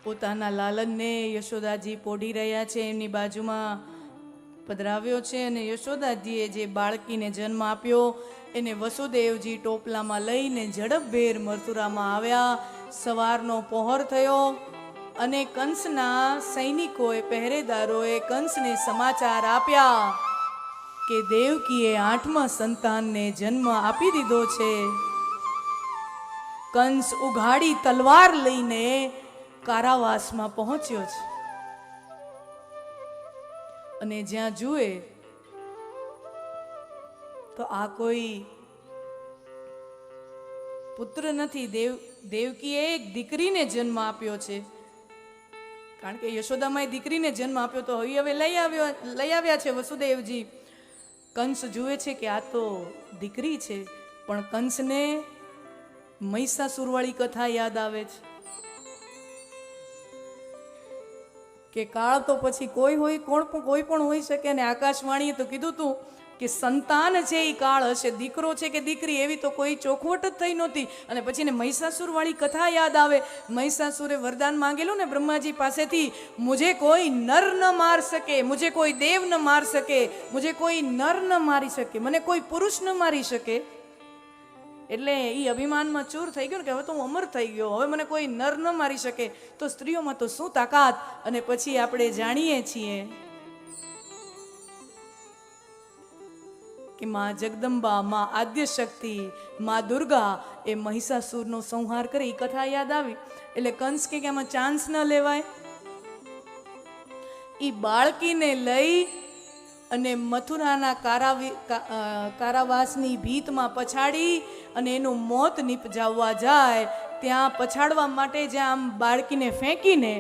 પોતાના લાલનને યશોદાજી પોઢી રહ્યા છે, એમની બાજુમાં પધરાવ્યો છે અને યશોદાજીએ જે બાળકીને જન્મ આપ્યો એને વસુદેવજી ટોપલામાં લઈને ઝડપભેર મથુરામાં આવ્યા. સવારનો પહોર થયો અને કંસના સૈનિકોએ પહેરેદારોએ કંસને સમાચાર આપ્યા કે દેવકીએ 8મા સંતાનને જન્મ આપી દીધો છે. કંસ ઉઘાડી તલવાર લઈને કારાવાસમાં પહોંચ્યો છે અને જ્યાં જુએ તો આ કોઈ પુત્ર નથી. દેવકીએ એક દીકરીને જન્મ આપ્યો છે, કારણ કે યશોદામાએ દીકરીને જન્મ આપ્યો તો હવે લઈ આવ્યા છે વસુદેવજી. કંસ જુએ છે કે આ તો દીકરી છે, પણ કંસને મહિષાસુરવાળી કથા યાદ આવે છે કે કાળ તો પછી કોઈ પણ હોઈ શકે. અને આકાશવાણીએ તો કીધું તું કે સંતાન છે એ કાળ હશે, દીકરો છે કે દીકરી એવી તો કોઈ ચોખવટ જ થઈ નહોતી. અને પછી ને મહિષાસુર વાળી કથા યાદ આવે. મહિષાસુરે વરદાન માંગેલું ને બ્રહ્માજી પાસેથી, મુझे કોઈ નર ન માર શકે, મુझे કોઈ દેવ ન માર શકે, મુझे કોઈ નર ન મારી શકે, મને કોઈ પુરુષ ન મારી શકે. એટલે એ અભિમાનમાં ચૂર થઈ ગયો ને કે હવે તો હું અમર થઈ ગયો, હવે મને કોઈ નર ન મારી શકે, તો સ્ત્રીઓમાં તો શું તાકાત. અને પછી આપણે જાણીએ છીએ કે માં જગદંબા, માં આદ્યશક્તિ, માં દુર્ગા એ મહિષાસુરનો સંહાર કરે. એ કથા યાદ આવી એટલે કંસ કે આમાં ચાન્સ ન લેવાય. એ બાળકીને લઈ અને મથુરાના કારાવાસની ભીતમાં પછાડી અને એનું મોત નિપજાવવા જાય. ત્યાં પછાડવા માટે જ્યાં આમ બાળકીને ફેંકીને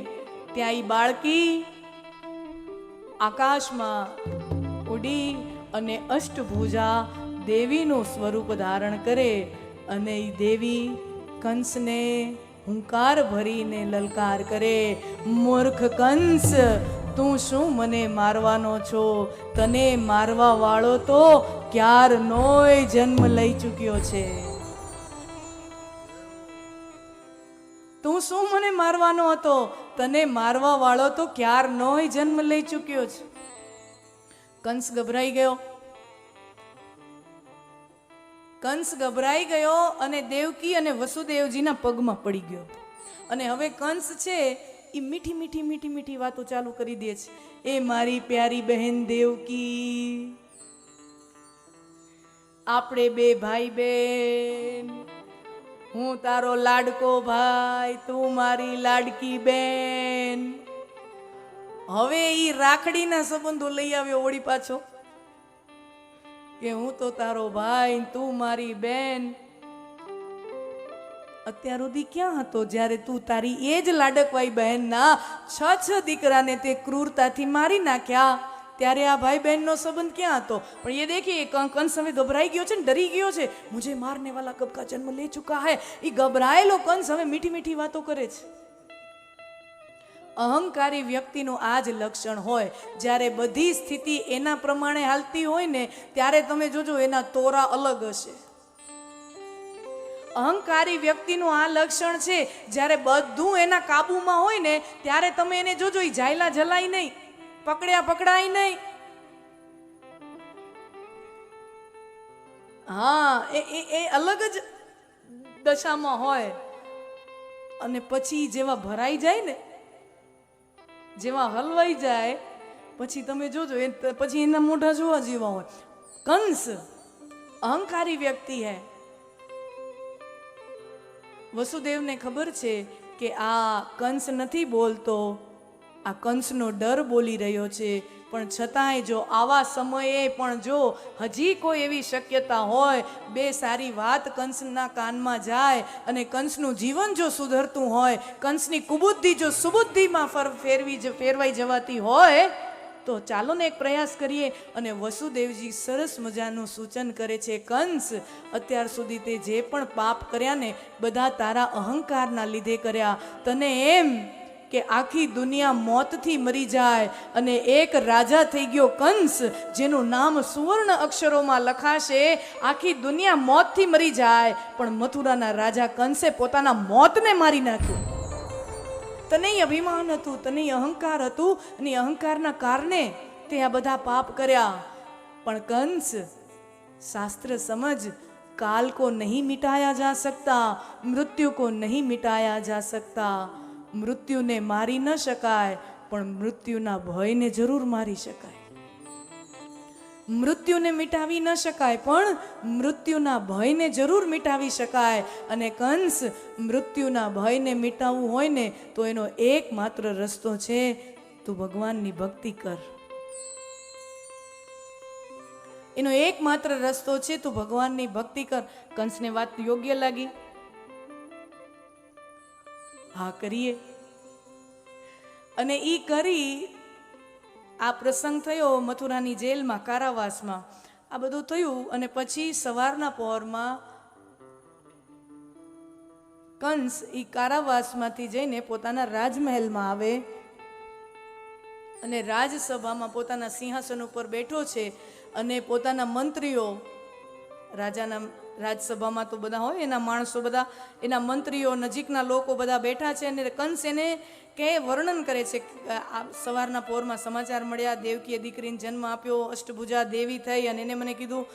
ત્યાં એ બાળકી આકાશમાં ઉડી અને અષ્ટભુજા દેવીનું સ્વરૂપ ધારણ કરે. અને એ દેવી કંસને હુંકાર ભરીને લલકાર કરે, મૂર્ખ કંસ, તું શું મને મારવાનો છો? તને મારવા વાળો તો ક્યારનોય જન્મ લઈ ચૂક્યો છે. તું શું મને મારવાનો હતો? તને મારવા વાળો તો ક્યારનોય જન્મ લઈ ચૂક્યો છે. કંસ ગભરાઈ ગયો. કંસ ગભરાઈ ગયો અને દેવકી અને વસુદેવજીના પગમાં પડી ગયો. અને હવે કંસ છે એ મીઠી મીઠી મીઠી મીઠી વાતો ચાલુ કરી દે છે. એ મારી પ્યારી બહેન દેવકી, આપણે બે ભાઈ બેન, હું તારો લાડકો ભાઈ, તું મારી લાડકી બેન. હવે ઈ રાખડીના સંબંધો લઈ આવ્યો વળી પાછો કે હું તો તારો ભાઈ, તું મારી બેન. અત્યાર સુધી ક્યાં હતો જ્યારે તું તારી એ જ લાડકવાઈ બહેનના 6 દીકરાને તે ક્રૂરતાથી મારી નાખ્યા? ત્યારે આ ભાઈ બહેનનો સંબંધ ક્યાં હતો? પણ એ દેખીએ કંસ હવે ગભરાઈ ગયો છે ને, ડરી ગયો છે. મુझे મારને વાલા કબ કા જન્મ લે ચુકા હૈ. એ ગભરાયેલો કંસ હવે મીઠી મીઠી વાતો કરે છે. અહંકારી વ્યક્તિનું આ જ લક્ષણ હોય. જ્યારે બધી સ્થિતિ એના પ્રમાણે હાલતી હોય ને ત્યારે તમે જોજો એના તોરા અલગ હશે. અહંકારી વ્યક્તિનું આ લક્ષણ છે. જ્યારે બધું એના કાબુમાં હોય ને ત્યારે તમે એને જોજો, એ જાયલા જલાય નહીં, પકડાય નહીં. હા, એ અલગ જ દશામાં હોય. અને પછી જેવા ભરાઈ જાય ને, જેવા હલવાઈ જાય, પછી તમે જોજો પછી એના મોઢા જોવા જેવા હોય. કંસ અહંકારી વ્યક્તિ હૈ. વસુદેવને ખબર છે કે આ કંસ નથી બોલતો, આ કંસનો ડર બોલી રહ્યો છે. પણ છતાંય જો આવા સમયે પણ જો હજી કોઈ એવી શક્યતા હોય, બે સારી વાત કંસના કાનમાં જાય અને કંસનું જીવન જો સુધરતું હોય, કંસની કુબુદ્ધિ જો સુબુદ્ધિમાં ફેરવાઈ જવાતી હોય, તો ચાલો ને એક પ્રયાસ કરીએ. અને વસુદેવજી સરસ મજાનું સૂચન કરે છે, કંસ, અત્યાર સુધી તે જે પણ પાપ કર્યા ને બધા તારા અહંકારના લીધે કર્યા. તને એમ કે આખી દુનિયા મોતથી મરી જાય અને એક રાજા થઈ ગયો કંસ, જેનું નામ સુવર્ણ અક્ષરોમાં લખાશે, આખી દુનિયા મોતથી મરી જાય. પણ મથુરાના રાજા કંસે પોતાના મોતને મારી નાખ્યું. તને અભિમાન હતું, તને અહંકાર હતું, અને અહંકારના કારણે તે આ બધા પાપ કર્યા. પણ કંસ, शास्त्र समझ, काल को नहीं मिटाया जा सकता, मृत्यु को नहीं मिटाया जा सकता. मृत्यु ने मारी न शकाय, પણ મૃત્યુના ભયને જરૂર મારી શકાય. મૃત્યુને મિટાવી ન શકાય, પણ મૃત્યુના ભયને જરૂર મિટાવી શકાય. અને કંસ, મૃત્યુના ભયને મિટાવવું હોય ને તો એનો એકમાત્ર રસ્તો છે, તું ભગવાનની ભક્તિ કર. એનો એકમાત્ર રસ્તો છે, તું ભગવાનની ભક્તિ કર. કંસને વાત યોગ્ય લાગી? હા, કરીએ. અને ઈ કરી, આ પ્રસંગ થયો મથુરાની જેલમાં, કારાવાસમાં. આ બધું થયું અને પછી સવારના પહોરમાં કંસ ઈ કારાવાસમાંથી જઈને પોતાના રાજમહેલમાં આવે અને રાજસભામાં પોતાના સિંહાસન ઉપર બેઠો છે. અને પોતાના મંત્રીઓ, રાજાના રાજસભામાં તો બધા હોય, એના માણસો બધા, એના મંત્રીઓ, નજીકના લોકો બધા બેઠા છે. અને કંસ એને કે વર્ણન કરે છે, આ સવારના પોરમાં સમાચાર મળ્યા, દેવકીએ દીકરીને જન્મ આપ્યો, અષ્ટભુજા દેવી થઈ, અને એને મને કીધું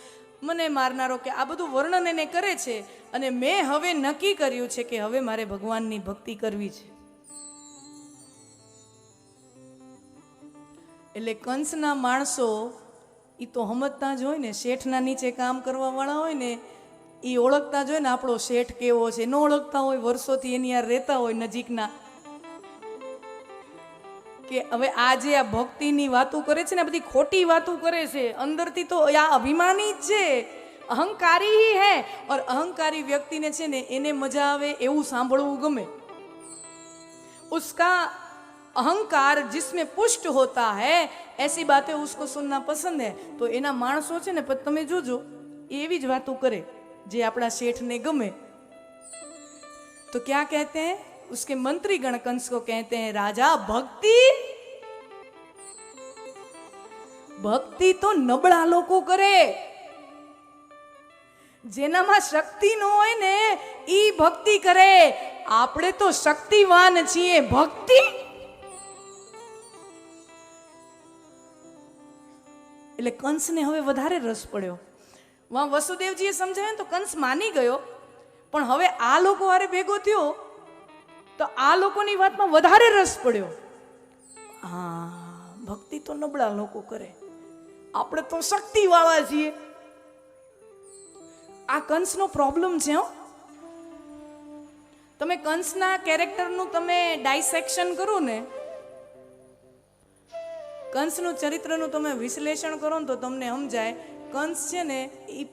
મને મારનારો, કે આ બધું વર્ણન એને કરે છે. અને મેં હવે નક્કી કર્યું છે કે હવે મારે ભગવાનની ભક્તિ કરવી છે. એટલે કંસના માણસો એ તો સમજતા જ હોય ને, શેઠના નીચે કામ કરવા વાળા હોય ને, એ ઓળખતા જ હોય ને આપણો શેઠ કેવો છે. ન ઓળખતા હોય, વર્ષોથી એની યાર રહેતા હોય નજીકના, કે હવે આ જે આ ભક્તિની વાતો કરે છે ને, બધી ખોટી વાતો કરે છે. અંદરથી તો આ અભિમાની જ છે, અહંકારી ही है. और અહંકારી વ્યક્તિને છે ને એને મજા આવે એવું સાંભળવું ગમે. उसका अहंकार जिसमें पुष्ट होता है ऐसी बातें उसको सुनना पसंद है. तो एना माणसो छे ने તમે જોજો એવી જ વાતો કરે જે આપણા શેઠને ગમે. तो क्या कहते हैं उसके मंत्री गण कंस को कहते हैं, राजा भक्ति, भक्ति तो नबળા લોકો કરે, જેનામાં શક્તિ ન હોય ને ઈ ભક્તિ કરે. આપણે તો શક્તિવાન છીએ, ભક્તિ. એટલે કંસને હવે વધારે રસ પડ્યો. વાં વસુદેવજીએ સમજાવ્યું તો કંસ માની ગયો, પણ હવે આ લોકો હારે ભેગો થયો તો આ લોકોની વાતમાં વધારે રસ પડ્યો. હા, ભક્તિ તો નબળા લોકો કરે, આપણે તો શક્તિ વાળા છીએ. આ કંસનો પ્રોબ્લેમ છે. તમે કંસના કેરેક્ટરનું તમે ડાયસેક્શન કરો ને, કંસનું ચરિત્રનું તમે વિશ્લેષણ કરો ને તો તમને સમજાય કંસ છે ને એ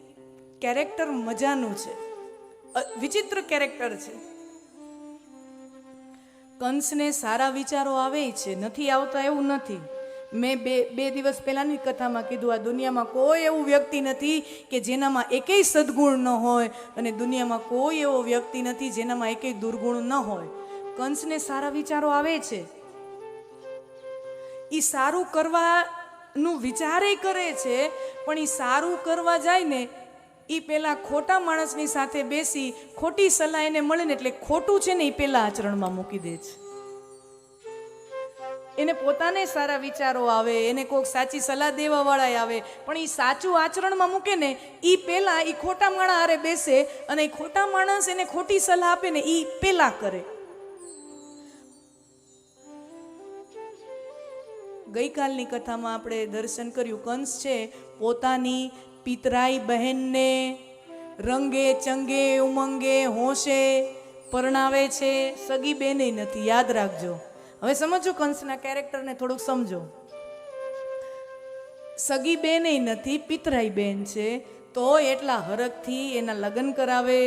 કેરેક્ટર મજાનું છે, વિચિત્ર કેરેક્ટર છે. કંસને સારા વિચારો આવે છે, નથી આવતા એવું નથી. મેં બે દિવસ પહેલાની કથામાં કીધું, આ દુનિયામાં કોઈ એવું વ્યક્તિ નથી કે જેનામાં એકેય સદગુણ ન હોય, અને દુનિયામાં કોઈ એવો વ્યક્તિ નથી જેનામાં એકેય દુર્ગુણ ન હોય. કંસને સારા વિચારો આવે છે, એ સારું કરવાનું વિચારે કરે છે, પણ એ સારું કરવા જાય ને એ પેલા ખોટા માણસની સાથે બેસી ખોટી સલાહ એને મળે ને એટલે ખોટું છે ને એ પેલા આચરણમાં મૂકી દે છે. એને પોતાને સારા વિચારો આવે, એને કોઈક સાચી સલાહ દેવા વાળા આવે, પણ એ સાચું આચરણમાં મૂકે ને એ પેલા એ ખોટા માણસ હારે બેસે, અને એ ખોટા માણસ એને ખોટી સલાહ આપે ને એ પેલા કરે. ગઈકાલની કથામાં આપણે દર્શન કર્યું, કંસ છે પોતાની પિતરાઈ બહેનને રંગે ચંગે ઉમંગે હોશે પરણાવે છે, સગી બેને નથી. યાદ રાખજો. હવે સમજો કંસના કેરેક્ટરને થોડુંક સમજો. સગી બેને નથી, પિતરાઈ બેન છે, તો એટલા હરખથી એના લગ્ન કરાવે,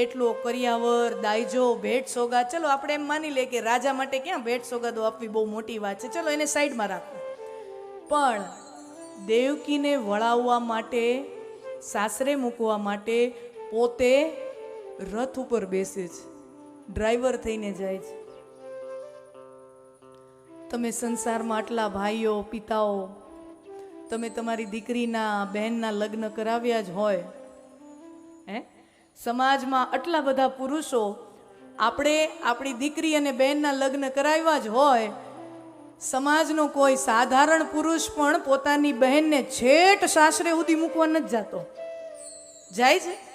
એટલો કરિયાવર, દાયજો, ભેટ સોગાદ. ચલો આપણે એમ માની લે કે રાજા માટે ક્યાં ભેટ સોગાદો આપવી બહુ મોટી વાત છે, ચલો એને સાઈડમાં રાખો. પણ દેવકીને વળાવવા માટે, સાસરે મૂકવા માટે પોતે રથ ઉપર બેસે છે, ડ્રાઈવર થઈને જાય છે. તમે સંસારમાં આટલા ભાઈઓ, પિતાઓ, તમે તમારી દીકરીના બહેનના લગ્ન કરાવ્યા જ હોય, હે, સમાજમાં આટલા બધા પુરુષો આપણે આપણી દીકરી અને બહેનના લગ્ન કરાવ્યા જ હોય, સમાજનો કોઈ સાધારણ પુરુષ પણ પોતાની બહેનને છેટ સાસરે સુધી મૂકવા નથી જતો. જાય છે?